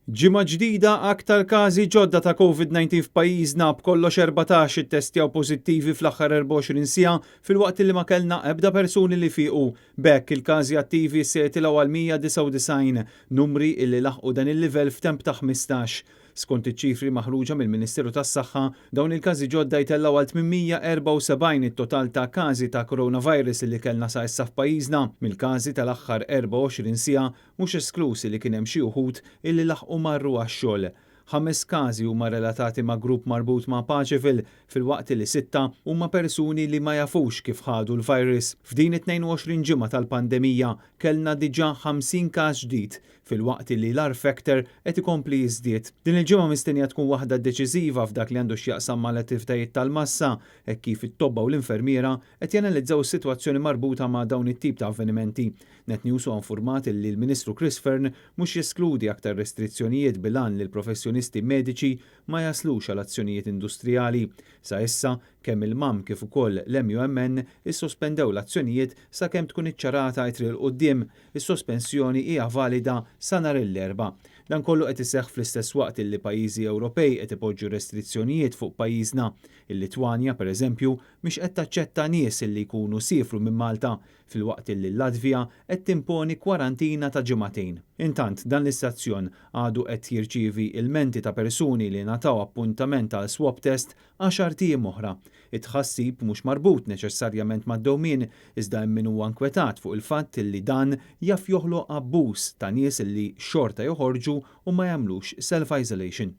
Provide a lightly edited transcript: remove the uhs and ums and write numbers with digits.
Ġimgħa ġdida aktar każi ġodda ta' COVID-19 f'pajjiżna b'kollox 14 ittestjaw pożittivi fl-aħħar 24 siegħa filwaqt li ma kellna ebda persuni li fiequ. B'hekk il-każi attivi se jitilgħu għal 199, numri illi laħqu dan il-livell f'temp ta' 15. Skont iċ-ċifri maħruġa mill-Ministeru tas-Saħħa, dawn il-każi ġodda jtellgħu għal 874 it-total ta' każi ta' coronavirus li kellna sa issa f'pajjiżna. Mill-każi tal-aħħar 24 siegħa mhux esklusi li kien hemm xi wħud illi laħqu marru għax-xogħol. 5 każi huma relatati ma' grupp marbut ma' Paċeville filwaqt li 6 huma persuni li ma jafux kif ħadu l-virus. F'din it-22 ġimgħa tal-pandemija kellna diġà 50 każ ġdid filwaqt li l-R factor qed ikompli jiżdied. Din il-ġimgħa mistennija tkun waħda deċiżiva f'dak li għandu x'jaqsam mal-attivitajiet tal-massa hekk kif it-tobba u l-infermiera qed janalizzaw is-sitwazzjoni marbuta ma' dawn it-tip ta' avvenimenti. NetNews huwa infurmat li l-Ministru Chris Fearn mhux jeskludi aktar restrizzjonijiet bil-għan li l-professjonisti mediċi ma jaslux għal azzjonijiet industrijali. Sa issa kemm il-MAM kif ukoll l-MUMN issospendew l-azzjonijiet sakemm tkun iċċarata jtri l quddiem. Is-sospensjoni hija valida sa nhar l-Erbgħa. Dan kollu qed iseħħ fl-istess waqt illi pajjiżi Ewropej qed ipoġġu restrizzjonijiet fuq pajjiżna. Il-Litwanja pereżempju mhix qed taċċetta nies illi jkunu siefru minn Malta filwaqt illi l-Latvja qed timponi kwarantina ta' ġimagħtejn. Intant dan l-istazzjon għadu qed jirċievi ilmenti ta' persuni li nataw appuntament għal swab test 10 tiem oħra. It-tħassib mhux marbut neċessarjament mad-dewmien iżda hemm min huwa nkwetat fuq il-fatt illi dan jaf joħloq abbuż ta' nies illi xorta joħorġu u ma jagħmlux self-isolation.